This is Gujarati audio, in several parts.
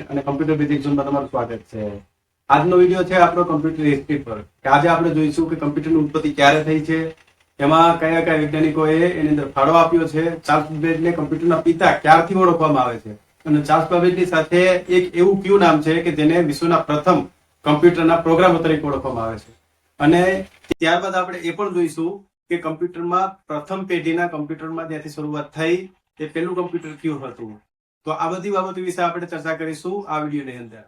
અને કમ્પ્યુટર બેઝિક ઝોનમાં તમારું સ્વાગત છે। આજનો વિડીયો છે આપણો કમ્પ્યુટર હિસ્ટ્રી પર કે આજે આપણે જોઈશું કે કમ્પ્યુટરની ઉત્પત્તિ ક્યારે થઈ છે, એમાં કયા કયા વૈજ્ઞાનિકોએ એની અંદર ફાળો આપ્યો છે, ચાર્લ્સ બેબેજને કમ્પ્યુટરના પિતા ક્યારથી ઓળખવામાં આવે છે અને ચાર્લ્સ બેબેજની સાથે એક એવું કયું નામ છે કે જેને વિશ્વના પ્રથમ કમ્પ્યુટરના પ્રોગ્રામર તરીકે ઓળખવામાં આવે છે। અને ત્યારબાદ આપણે એ પણ જોઈશું કે કમ્પ્યુટરમાં પ્રથમ પેઢીના કમ્પ્યુટરમાં જ્યાંથી શરૂઆત થઈ તે પહેલું કમ્પ્યુટર કયું હતું। તો આ બધી બાબતો વિશે આપણે ચર્ચા કરીશું આ વિડીયોની અંદર।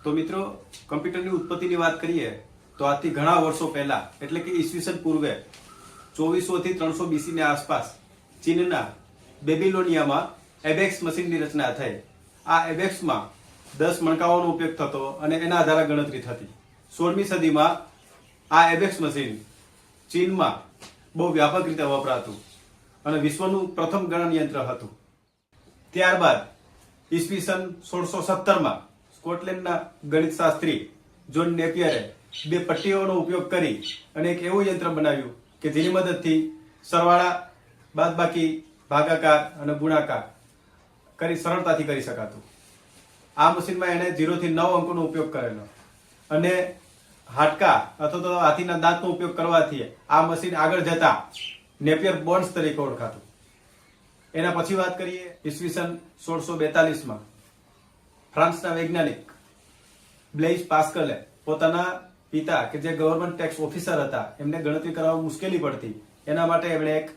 તો મિત્રો, કમ્પ્યુટરની ઉત્પત્તિની વાત કરીએ તો આજથી ઘણા વર્ષો પહેલા એટલે કે ઈસવીસન પૂર્વે 2400 થી 300 BC ની આસપાસ ચીનના બેબીલોનિયામાં એબેક્સ મશીનની રચના થઈ। આ એબેક્સમાં 10 મણકાઓનો ઉપયોગ થતો અને એના આધારે ગણતરી થતી। 16મી સદીમાં આ એબેક્સ મશીન ચીનમાં બહુ વ્યાપક રીતે વપરાતું અને વિશ્વનું પ્રથમ ગણનયંત્ર હતું। ત્યારબાદ ઈસવીસન 1617માં સ્કોટલેન્ડના ગણિતશાસ્ત્રી જોન નેપિયરે 2 પટ્ટીઓનો ઉપયોગ કરી અને એક એવું યંત્ર બનાવ્યું કે જેની મદદથી સરવાળા, બાદબાકી, ભાગાકાર અને ગુણાકાર સરળતાથી કરી શકાતું। આ મશીનમાં એને 0 થી 9 અંકોનો ઉપયોગ કરેલો અને હાડકા અથવા તો હાથીના દાંતનો ઉપયોગ કરવાથી આ મશીન આગળ જતા નેપિયર બોન્ડ્સ તરીકે ઓળખાતું। એના પછી વાત કરીએ ઈસવીસન 1642માં ફ્રાન્સના વૈજ્ઞાનિક બ્લેઇઝ પાસ્કલે પોતાના પિતા કે જે ગવર્નમેન્ટ ટેક્સ ઓફિસર હતા એમને ગણતરી કરવામાં મુશ્કેલી પડતી, એના માટે એમણે એક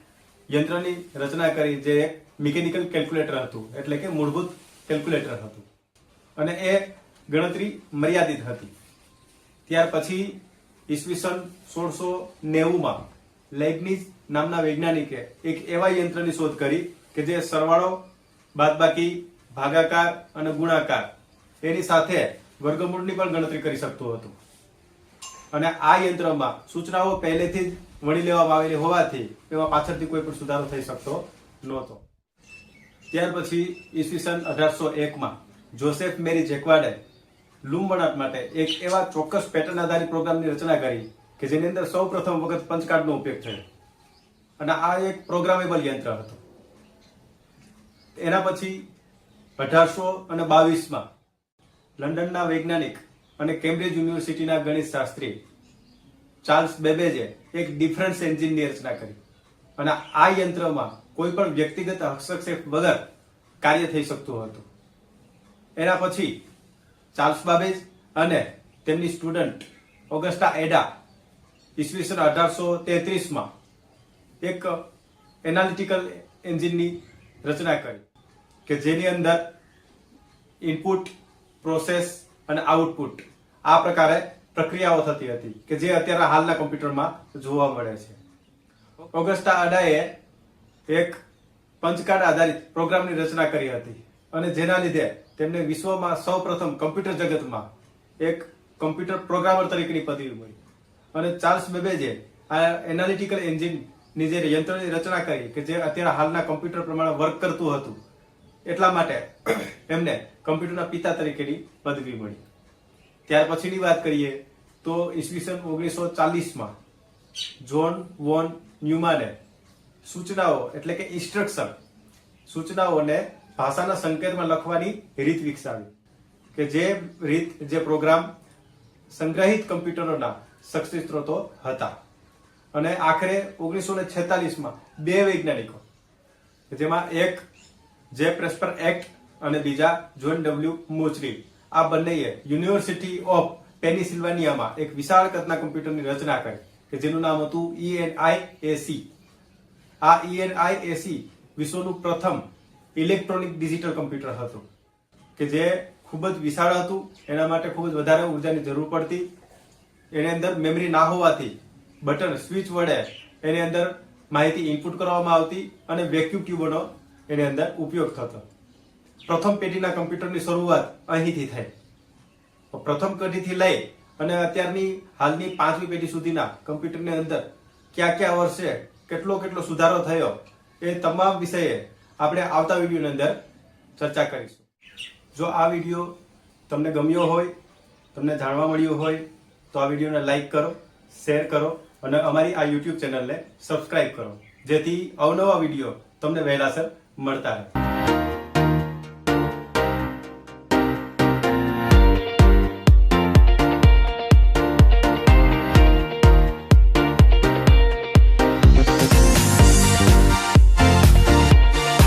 યંત્રની રચના કરી જે એક મિકેનિકલ કેલ્ક્યુલેટર હતું, એટલે કે મૂળભૂત કેલ્ક્યુલેટર હતું અને એ ગણતરી મર્યાદિત હતી। ત્યાર પછી ઈસવીસન 1690માં લેibniz નામના વૈજ્ઞાનિકે એક એવા યંત્રની શોધ કરી કે જે સરવાળો, બાદબાકી, ભાગાકાર અને ગુણાકાર એની સાથે વર્ગમૂળની પણ ગણતરી કરી શકતું હતું અને આ યંત્રમાં સૂચનાઓ પહેલેથી જ વણી લેવામાં આવેલી હોવાથી એમાં પાછળથી કોઈ પણ સુધારો થઈ શકતો નહોતો। ત્યાર પછી ઈસવીસન 1801માં જોસેફ મેરી જેક્વાર્ડે લૂમ વણાટ માટે એક એવા ચોક્કસ પેટર્ન આધારિત પ્રોગ્રામની રચના કરી કે જેની અંદર સૌ પ્રથમ વખત પંચકાર્ડનો ઉપયોગ થયો અને આ એક પ્રોગ્રામેબલ યંત્ર હતું। એના પછી 1822માં લંડનના વૈજ્ઞાનિક અને કેમ્બ્રિજ યુનિવર્સિટીના ગણિતશાસ્ત્રી ચાર્લ્સ બેબેજે એક ડિફરન્સ એન્જિનની રચના કરી અને આ યંત્રમાં કોઈ પણ વ્યક્તિગત હસ્તક્ષેપ વગર કાર્ય થઈ શકતું હતું। એના પછી ચાર્લ્સ બાબેજ અને તેમની સ્ટુડન્ટ ઓગસ્ટા એડા ઈસવીસન 1833માં એક એનાલિટિકલ એન્જિનની રચના કરી કે જેની અંદર ઇનપુટ, પ્રોસેસ અને આઉટપુટ આ પ્રકારે પ્રક્રિયાઓ થતી હતી કે જે અત્યારે હાલના કમ્પ્યુટરમાં જોવા મળે છે। ઓગસ્ટા એડાએ એક પંચકાર્ડ આધારિત પ્રોગ્રામની રચના કરી હતી અને જેના લીધે તેમને વિશ્વમાં સૌપ્રથમ કમ્પ્યુટર જગતમાં એક કમ્પ્યુટર પ્રોગ્રામર તરીકેની પદવી મળી અને ચાર્લ્સ બેબેજે આ એનાલિટિકલ એન્જિનની જે યંત્રની રચના કરી કે જે અત્યારે હાલના કમ્પ્યુટર પ્રમાણે વર્ક કરતું હતું, એટલા માટે એમને કમ્પ્યુટરના પિતા તરીકેની પદવી મળી। ત્યાર પછીની વાત કરીએ તો ઈસવીસન 1940માં જોન વોન ન્યુમાને સૂચનાઓ એટલે કે સૂચનાઓને ભાષાના સંકેતમાં લખવાની રીત વિકસાવી કે જે પ્રોગ્રામ સંગ્રહિત કમ્પ્યુટરોના શક્તિ સ્ત્રોતો હતા અને આખરે 1946માં 2 વૈજ્ઞાનિકો જેમાં એક જે પ્રેસ્પર એક્ટ અને બીજા જોન ડબલ્યુ મોચરી આ બંનેએ યુનિવર્સિટી ઓફ પેનિસિલ્વાનિયામાં એક વિશાળ કદના કમ્પ્યુટરની રચના કરી કે જેનું નામ હતું ENIAC। આ ENIAC વિશ્વનું પ્રથમ ઇલેક્ટ્રોનિક ડિજિટલ કમ્પ્યુટર હતું કે જે ખૂબ જ વિશાળ હતું, એના માટે ખૂબ જ વધારે ઉર્જાની જરૂર પડતી, એની અંદર મેમરી ના હોવાથી બટન સ્વિચ વડે એની અંદર માહિતી ઇનપુટ કરવામાં આવતી અને વેક્યુમ ટ્યુબોનો એની અંદર ઉપયોગ થતો। પ્રથમ પેઢીના કમ્પ્યુટરની શરૂઆત અહીંથી થઈ। પ્રથમ પેઢીથી લઈ અને અત્યારની હાલની 5મી પેઢી સુધીના કમ્પ્યુટરની અંદર કયા વર્ષે કેટલો સુધારો થયો એ તમામ વિષયે આપણે આવતા વિડીયોની અંદર ચર્ચા કરીશું। જો આ વિડીયો તમને ગમ્યો હોય, તમને જાણવા મળ્યું હોય તો આ વિડીયોને લાઈક કરો, શેર કરો અને અમારી આ યુટ્યુબ ચેનલને સબસ્ક્રાઇબ કરો, જેથી અવનવા વિડીયો તમને વહેલાસર મળતા રહે.